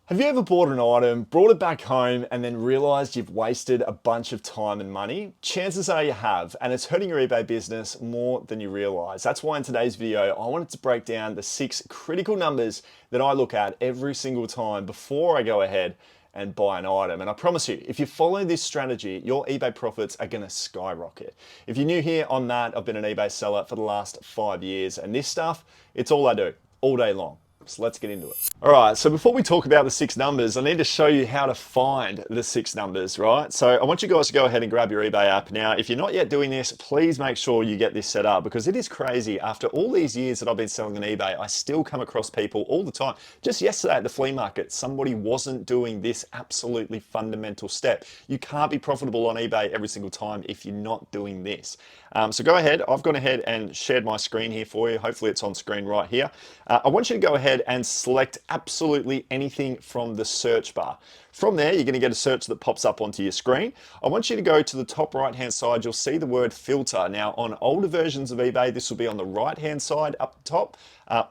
Have you ever bought an item, brought it back home, and then realized you've wasted a bunch of time and money? Chances are you have, and it's hurting your eBay business more than you realize. That's why in today's video, I wanted to break down the 6 critical numbers that I look at every single time before I go ahead and buy an item. And I promise you, if you follow this strategy, your eBay profits are gonna skyrocket. If you're new here on that, I've been an eBay seller for the last 5 years, and this stuff, it's all I do, all day long. So let's get into it. All right, so before we talk about the 6 numbers, I need to show you how to find the 6 numbers, right? So I want you guys to go ahead and grab your eBay app. Now, if you're not yet doing this, please make sure you get this set up because it is crazy. After all these years that I've been selling on eBay, I still come across people all the time. Just yesterday at the flea market, somebody wasn't doing this absolutely fundamental step. You can't be profitable on eBay every single time if you're not doing this. So go ahead, I've gone ahead and shared my screen here for you. Hopefully it's on screen right here. I want you to go ahead and select absolutely anything from the search bar. From there, you're going to get a search that pops up onto your screen. I want you to go to the top right-hand side. You'll see the word filter. Now, on older versions of eBay, this will be on the right-hand side up the top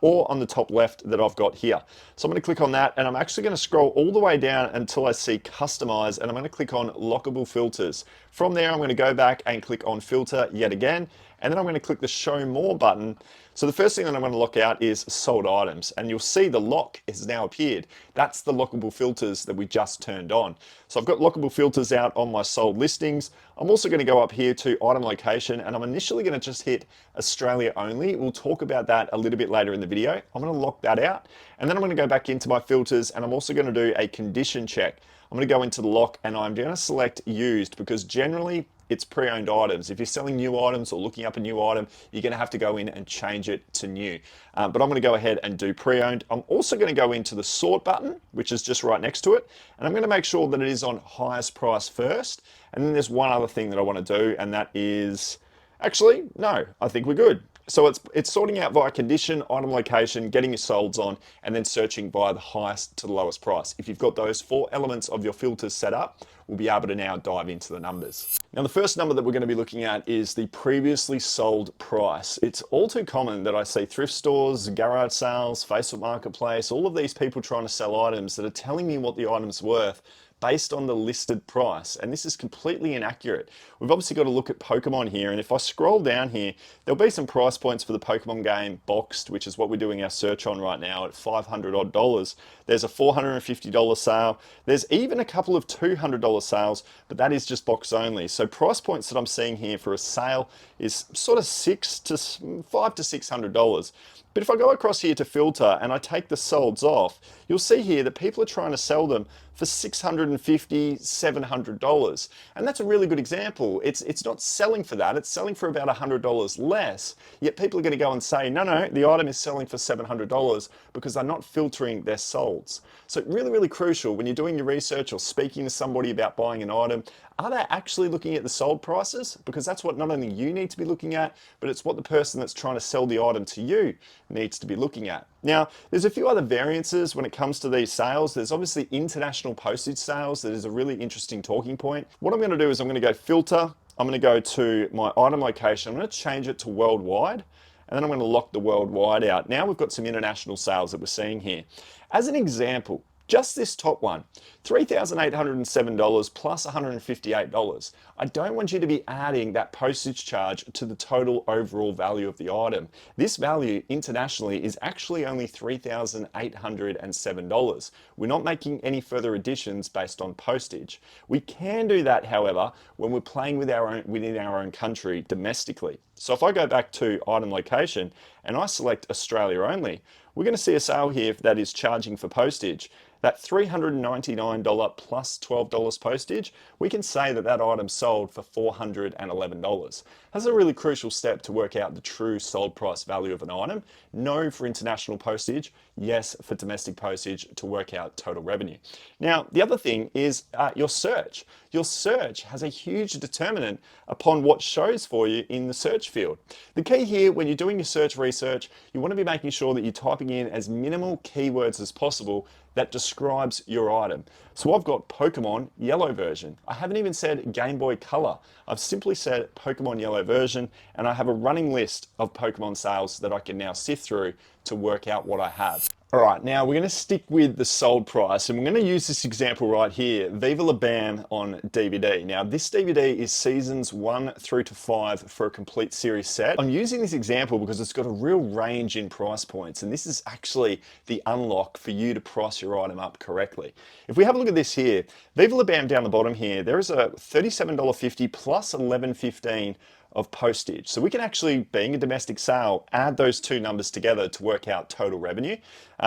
or on the top left that I've got here. So I'm going to click on that, and I'm actually going to scroll all the way down until I see customize, and I'm going to click on lockable filters. From there, I'm going to go back and click on filter yet again, and then I'm going to click the show more button. So the first thing that I'm going to lock out is sold items, and you'll see the lock has now appeared. That's the lockable filters that we just turned on. So I've got lockable filters out on my sold listings. I'm also going to go up here to item location, and I'm initially going to just hit Australia only. We'll talk about that a little bit later in the video. I'm going to lock that out, and then I'm going to go back into my filters, and I'm also going to do a condition check. I'm going to go into the lock, and I'm going to select used because generally it's pre-owned items. If you're selling new items or looking up a new item, you're going to have to go in and change it to new. But I'm going to go ahead and do pre-owned. I'm also going to go into the sort button, which is just right next to it. And I'm going to make sure that it is on highest price first. And then there's one other thing that I want to do, and that is, actually, no, I think we're good. So it's sorting out via condition, item location, getting your solds on, and then searching by the highest to the lowest price. If you've got those 4 elements of your filters set up, we'll be able to now dive into the numbers. Now, the first number that we're going to be looking at is the previously sold price. It's all too common that I see thrift stores, garage sales, Facebook Marketplace, all of these people trying to sell items that are telling me what the item's worth based on the listed price, and this is completely inaccurate. We've obviously got to look at Pokemon here, and if I scroll down here, there'll be some price points for the Pokemon game boxed, which is what we're doing our search on right now at $500 odd. There's a $450 sale. There's even a couple of $200 sales, but that is just box only. So price points that I'm seeing here for a sale is sort of $500 to $600. But if I go across here to filter and I take the solds off, you'll see here that people are trying to sell them for $650, $700. And that's a really good example. It's not selling for that, it's selling for about $100 less, yet people are going to go and say, no, the item is selling for $700 because they're not filtering their solds. So really, really crucial when you're doing your research or speaking to somebody about buying an item, are they actually looking at the sold prices? Because that's what not only you need to be looking at, but it's what the person that's trying to sell the item to you needs to be looking at. Now, there's a few other variances when it comes to these sales. There's obviously international postage sales. That is a really interesting talking point. What I'm going to do is I'm going to go filter. I'm going to go to my item location. I'm going to change it to worldwide, and then I'm going to lock the worldwide out. Now we've got some international sales that we're seeing here. As an example, just this top one, $3,807 plus $158. I don't want you to be adding that postage charge to the total overall value of the item. This value internationally is actually only $3,807. We're not making any further additions based on postage. We can do that, however, when we're playing with within our own country domestically. So if I go back to item location and I select Australia only, we're going to see a sale here that is charging for postage. That $399 plus $12 postage, we can say that that item sold for $411. That's a really crucial step to work out the true sold price value of an item. No for international postage, yes for domestic postage to work out total revenue. Now, the other thing is your search. Your search has a huge determinant upon what shows for you in the search field. The key here, when you're doing your search research, you want to be making sure that you're typing in as minimal keywords as possible. that describes your item. So I've got Pokemon yellow version. I haven't even said Game Boy Color. I've simply said Pokemon yellow version, and I have a running list of Pokemon sales that I can now sift through to work out what I have. All right, now we're going to stick with the sold price, and we're going to use this example right here, Viva La Bam on DVD. Now, this DVD is seasons 1 through to 5 for a complete series set. I'm using this example because it's got a real range in price points, and this is actually the unlock for you to price your item up correctly. If we have a look at this here, Viva La Bam down the bottom here, there is a $37.50 plus $11.15 of postage. So we can actually, being a domestic sale, add those two numbers together to work out total revenue.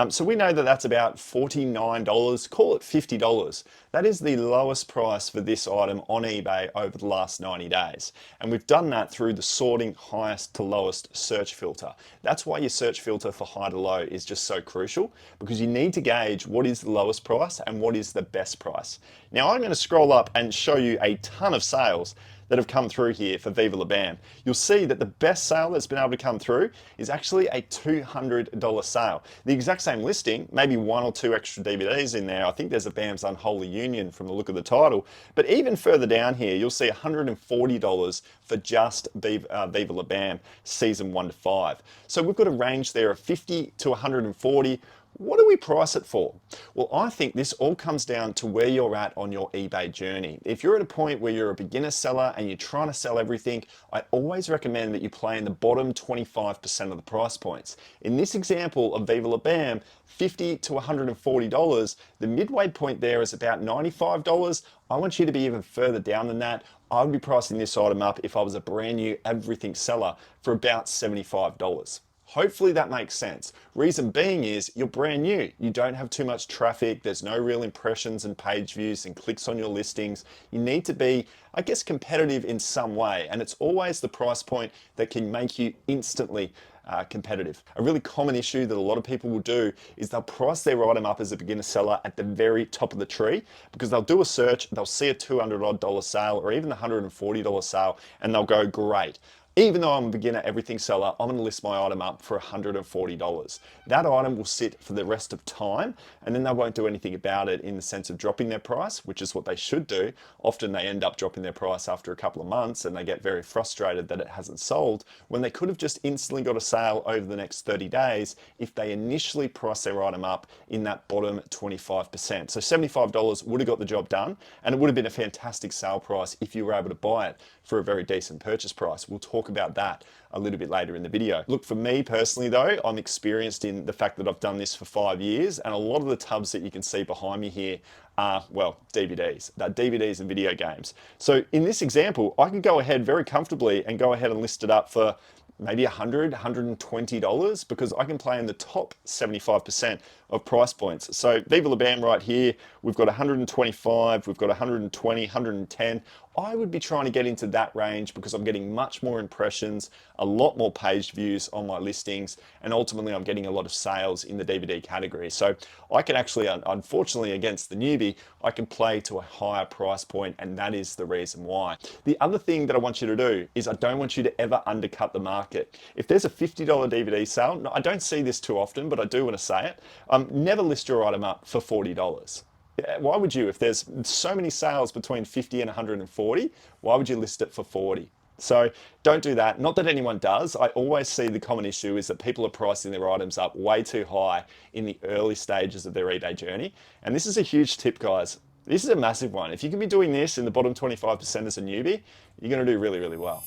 So we know that that's about $49, call it $50. That is the lowest price for this item on eBay over the last 90 days. And we've done that through the sorting highest to lowest search filter. That's why your search filter for high to low is just so crucial, because you need to gauge what is the lowest price and what is the best price. Now I'm going to scroll up and show you a ton of sales that have come through here for Viva La Bam. You'll see that the best sale that's been able to come through is actually a $200 sale. The exact same listing, maybe one or two extra DVDs in there. I think there's a Bam's Unholy Union from the look of the title. But even further down here, you'll see $140 for just Viva La Bam season 1 to 5. So we've got a range there of 50 to 140. What do we price it for? Well, I think this all comes down to where you're at on your eBay journey. If you're at a point where you're a beginner seller and you're trying to sell everything, I always recommend that you play in the bottom 25% of the price points. In this example of Viva La Bam, $50 to $140, the midway point there is about $95. I want you to be even further down than that. I would be pricing this item up if I was a brand new everything seller for about $75. Hopefully that makes sense. Reason being is you're brand new. You don't have too much traffic. There's no real impressions and page views and clicks on your listings. You need to be, I guess, competitive in some way. And it's always the price point that can make you instantly competitive. A really common issue that a lot of people will do is they'll price their item up as a beginner seller at the very top of the tree, because they'll do a search, they'll see a $200 odd sale or even a $140 sale, and they'll go, great. Even though I'm a beginner everything seller, I'm going to list my item up for $140. That item will sit for the rest of time, and then they won't do anything about it in the sense of dropping their price, which is what they should do. Often they end up dropping their price after a couple of months and they get very frustrated that it hasn't sold, when they could have just instantly got a sale over the next 30 days if they initially priced their item up in that bottom 25%. So $75 would have got the job done, and it would have been a fantastic sale price if you were able to buy it for a very decent purchase price. We'll talk about that a little bit later in the video. Look, for me personally though, I'm experienced in the fact that I've done this for 5 years, and a lot of the tubs that you can see behind me here are, well, DVDs. They're DVDs and video games. So in this example, I can go ahead very comfortably and go ahead and list it up for maybe $100, $120, because I can play in the top 75% of price points. So Viva La Bam right here, we've got 125, we've got 120, 110. I would be trying to get into that range because I'm getting much more impressions, a lot more page views on my listings, and ultimately I'm getting a lot of sales in the DVD category. So I can actually, unfortunately against the newbie, I can play to a higher price point, and that is the reason why. The other thing that I want you to do is I don't want you to ever undercut the market. If there's a $50 DVD sale, I don't see this too often, but I do want to say it, never list your item up for $40. Why would you? If there's so many sales between 50 and 140, why would you list it for 40? So don't do that. Not that anyone does. I always see the common issue is that people are pricing their items up way too high in the early stages of their eBay journey. And this is a huge tip, guys. This is a massive one. If you can be doing this in the bottom 25% as a newbie, you're going to do really, really well.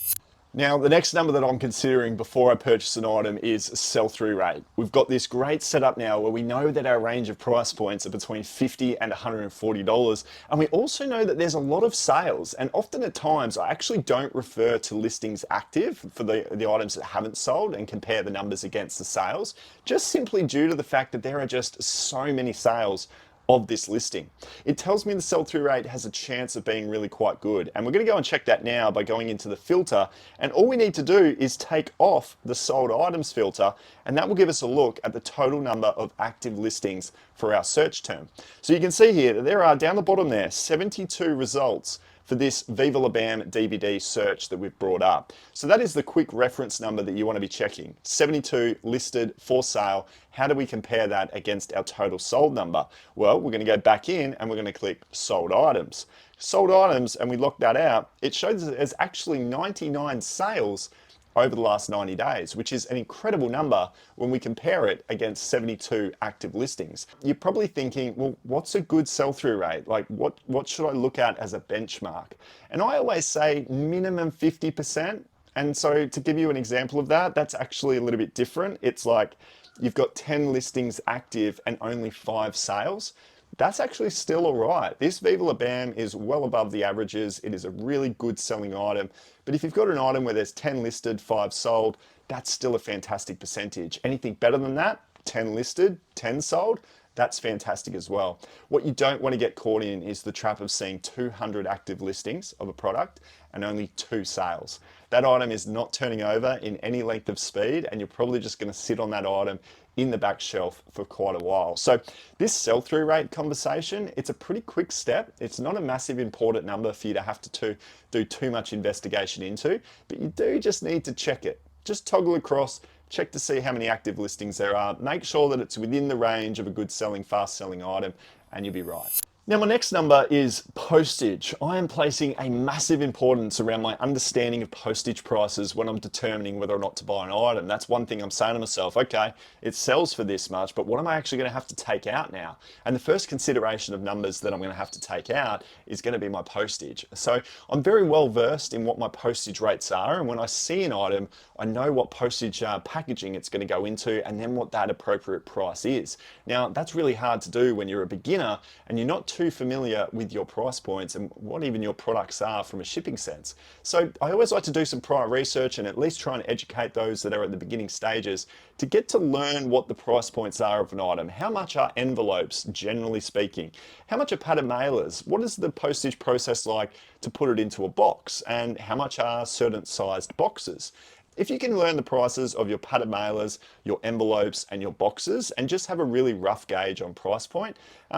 Now, the next number that I'm considering before I purchase an item is sell-through rate. We've got this great setup now where we know that our range of price points are between $50 and $140. And we also know that there's a lot of sales. And often at times, I actually don't refer to listings active for the items that haven't sold and compare the numbers against the sales, just simply due to the fact that there are just so many sales of this listing. It tells me the sell-through rate has a chance of being really quite good, and we're going to go and check that now by going into the filter, and all we need to do is take off the sold items filter, and that will give us a look at the total number of active listings for our search term. So you can see here that there are, down the bottom there, 72 results for this Viva La Bam DVD search that we've brought up. So that is the quick reference number that you want to be checking. 72 listed for sale. How do we compare that against our total sold number? Well, we're going to go back in and we're going to click sold items. Sold items, and we lock that out. It shows that there's actually 99 sales over the last 90 days, which is an incredible number when we compare it against 72 active listings. You're probably thinking, well, what's a good sell-through rate? Like what should I look at as a benchmark? And I always say minimum 50%. And so to give you an example of that, that's actually a little bit different. It's like you've got 10 listings active and only 5 sales. That's actually still all right. This Viva La Bam is well above the averages. It is a really good selling item. But if you've got an item where there's 10 listed, 5 sold, that's still a fantastic percentage. Anything better than that, 10 listed, 10 sold, that's fantastic as well. What you don't want to get caught in is the trap of seeing 200 active listings of a product and only 2 sales. That item is not turning over in any length of speed, and you're probably just going to sit on that item in the back shelf for quite a while. So this sell-through rate conversation, it's a pretty quick step. It's not a massive important number for you to have to do too much investigation into, but you do just need to check it. Just toggle across, check to see how many active listings there are, make sure that it's within the range of a good selling, fast selling item, and you'll be right. Now my next number is postage. I am placing a massive importance around my understanding of postage prices when I'm determining whether or not to buy an item. That's one thing I'm saying to myself, okay, it sells for this much, but what am I actually going to have to take out now? And the first consideration of numbers that I'm going to have to take out is going to be my postage. So I'm very well versed in what my postage rates are, and when I see an item, I know what postage packaging it's going to go into and then what that appropriate price is. Now that's really hard to do when you're a beginner and you're not too familiar with your price points and what even your products are from a shipping sense. So I always like to do some prior research and at least try and educate those that are at the beginning stages to get to learn what the price points are of an item. How much are envelopes, generally speaking? How much are padded mailers? What is the postage process like to put it into a box? And how much are certain sized boxes? If you can learn the prices of your padded mailers, your envelopes and your boxes and just have a really rough gauge on price point,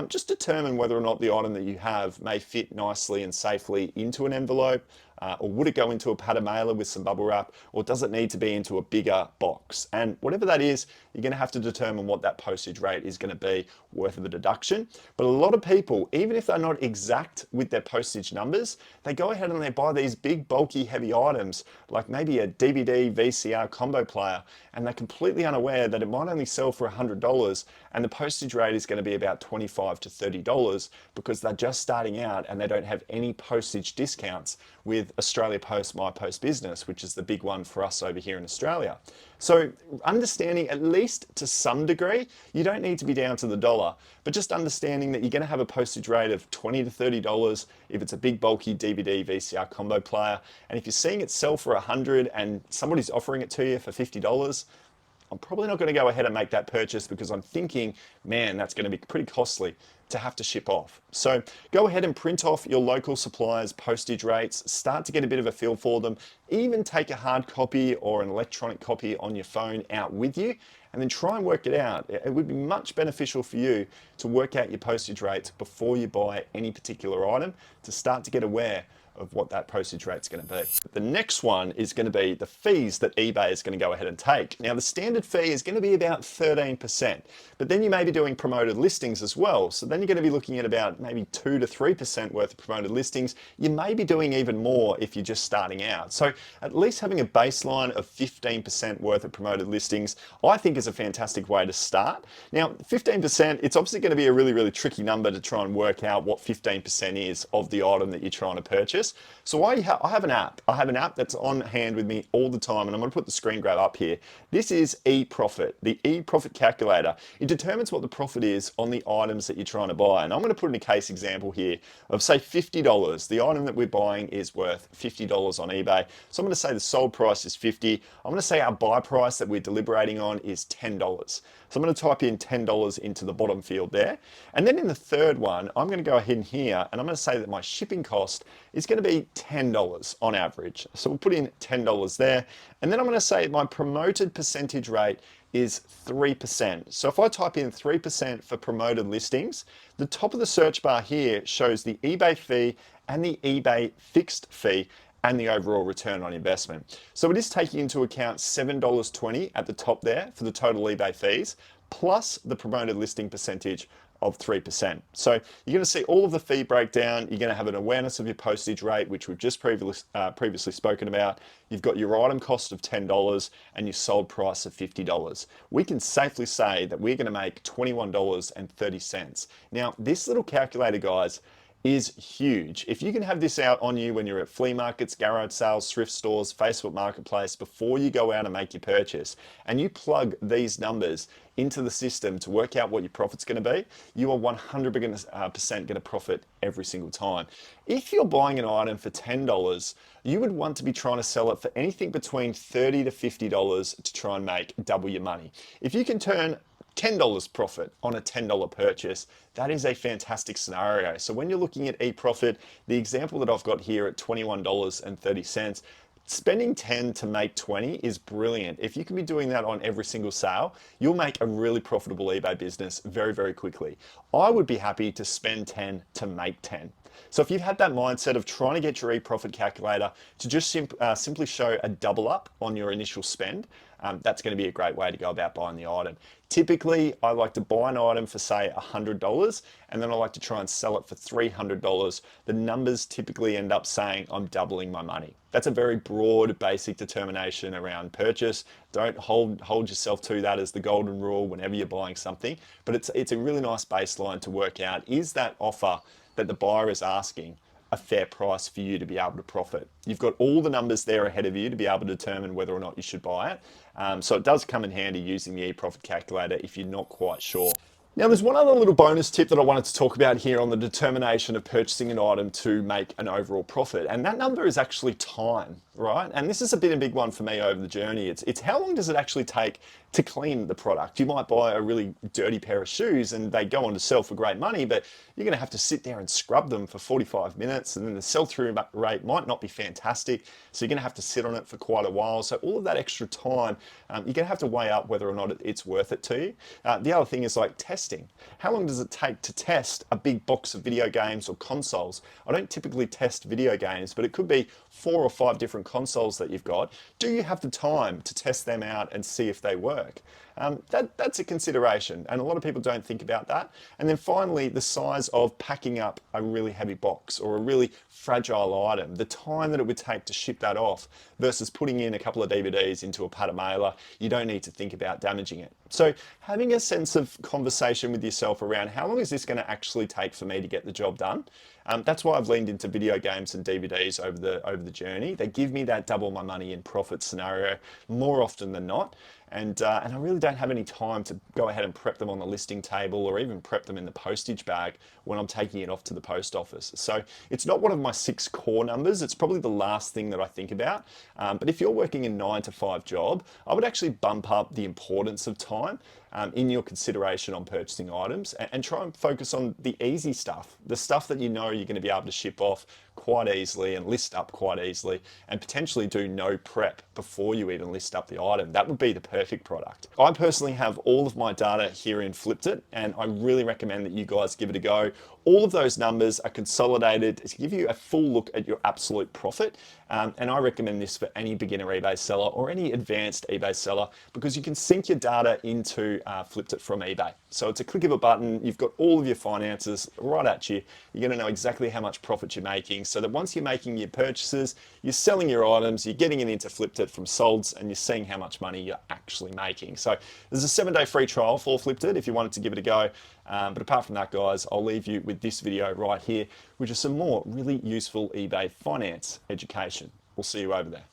just determine whether or not the item that you have may fit nicely and safely into an envelope, or would it go into a padded mailer with some bubble wrap, or does it need to be into a bigger box? And whatever that is, you're going to have to determine what that postage rate is going to be worth of a deduction. But a lot of people, even if they're not exact with their postage numbers, they go ahead and they buy these big, bulky, heavy items, like maybe a DVD VCR combo player, and they're completely unaware that it might only sell for $100 and the postage rate is going to be about $25 to $30 because they're just starting out and they don't have any postage discounts with Australia Post My Post Business, which is the big one for us over here in Australia. So understanding, at least to some degree, you don't need to be down to the dollar, but just understanding that you're going to have a postage rate of $20 to $30 if it's a big bulky DVD VCR combo player, and if you're seeing it sell for $100 and somebody's offering it to you for $50, I'm probably not going to go ahead and make that purchase because I'm thinking, man, that's going to be pretty costly to have to ship off. So go ahead and print off your local suppliers' postage rates, start to get a bit of a feel for them, even take a hard copy or an electronic copy on your phone out with you, and then try and work it out. It would be much beneficial for you to work out your postage rates before you buy any particular item to start to get aware of what that postage rate's going to be. The next one is going to be the fees that eBay is going to go ahead and take. Now the standard fee is going to be about 13%, but then you may be doing promoted listings as well. So then you're going to be looking at about maybe 2 to 3% worth of promoted listings. You may be doing even more if you're just starting out. So at least having a baseline of 15% worth of promoted listings, I think is a fantastic way to start. Now 15%, it's obviously going to be a really, really tricky number to try and work out what 15% is of the item that you're trying to purchase. So I have an app. I have an app that's on hand with me all the time, and I'm going to put the screen grab up here. This is eProfit, the eProfit calculator. It determines what the profit is on the items that you're trying to buy. And I'm going to put in a case example here of say $50. The item that we're buying is worth $50 on eBay. So I'm going to say the sold price is $50. I'm going to say our buy price that we're deliberating on is $10. So I'm going to type in $10 into the bottom field there. And then in the third one, I'm going to go ahead in here and I'm going to say that my shipping cost is going to be $10 on average. So we'll put in $10 there. And then I'm going to say my promoted percentage rate is 3%. So if I type in 3% for promoted listings, the top of the search bar here shows the eBay fee and the eBay fixed fee and the overall return on investment. So it is taking into account $7.20 at the top there for the total eBay fees, plus the promoted listing percentage of 3%. So you're going to see all of the fee breakdown. You're going to have an awareness of your postage rate, which we've just previously spoken about. You've got your item cost of $10 and your sold price of $50. We can safely say that we're going to make $21.30. Now, this little calculator, guys, is huge. If you can have this out on you when you're at flea markets, garage sales, thrift stores, Facebook Marketplace, before you go out and make your purchase, and you plug these numbers into the system to work out what your profit's going to be, you are 100% going to profit every single time. If you're buying an item for $10, you would want to be trying to sell it for anything between $30 to $50 to try and make double your money. If you can turn $10 profit on a $10 purchase, that is a fantastic scenario. So when you're looking at e-profit, the example that I've got here at $21.30, spending 10 to make 20 is brilliant. If you can be doing that on every single sale, you'll make a really profitable eBay business very, very quickly. I would be happy to spend 10 to make 10. So if you've had that mindset of trying to get your e-profit calculator to just simply show a double up on your initial spend, that's going to be a great way to go about buying the item. Typically, I like to buy an item for, say, $100, and then I like to try and sell it for $300. The numbers typically end up saying I'm doubling my money. That's a very broad, basic determination around purchase. Don't hold yourself to that as the golden rule whenever you're buying something, but it's a really nice baseline to work out. Is that offer that the buyer is asking a fair price for you to be able to profit? You've got all the numbers there ahead of you to be able to determine whether or not you should buy it. So it does come in handy using the e-profit calculator if you're not quite sure. Now, there's one other little bonus tip that I wanted to talk about here on the determination of purchasing an item to make an overall profit, and that number is actually time, right? And this has been a big one for me over the journey. It's how long does it actually take to clean the product? You might buy a really dirty pair of shoes and they go on to sell for great money, but you're going to have to sit there and scrub them for 45 minutes, and then the sell-through rate might not be fantastic, so you're going to have to sit on it for quite a while. So all of that extra time, you're going to have to weigh up whether or not it's worth it to you. The other thing is like testing. How long does it take to test a big box of video games or consoles? I don't typically test video games, but it could be 4 or 5 different consoles that you've got. Do you have the time to test them out and see if they work? That's a consideration, and a lot of people don't think about that. And then finally, the size of packing up a really heavy box or a really fragile item, the time that it would take to ship that off versus putting in a couple of DVDs into a patter mailer. You don't need to think about damaging it. So having a sense of conversation with yourself around how long is this going to actually take for me to get the job done? That's why I've leaned into video games and DVDs over the journey. They give me that double my money in profit scenario more often than not. And I really don't have any time to go ahead and prep them on the listing table or even prep them in the postage bag when I'm taking it off to the post office. So it's not one of my 6 core numbers. It's probably the last thing that I think about. But if you're working a 9 to 5 job, I would actually bump up the importance of time in your consideration on purchasing items, and try and focus on the easy stuff, the stuff that you know you're going to be able to ship off quite easily and list up quite easily, and potentially do no prep before you even list up the item. That would be the perfect product. I personally have all of my data here in Flippedit, and I really recommend that you guys give it a go. All of those numbers are consolidated to give you a full look at your absolute profit. And I recommend this for any beginner eBay seller or any advanced eBay seller, because you can sync your data into Flippedit from eBay. So it's a click of a button. You've got all of your finances right at you. You're going to know exactly how much profit you're making, so that once you're making your purchases, you're selling your items, you're getting it into Flippedit from solds, and you're seeing how much money you're actually making. So there's a 7-day free trial for Flippedit if you wanted to give it a go. But apart from that, guys, I'll leave you with this video right here, which is some more really useful eBay finance education. We'll see you over there.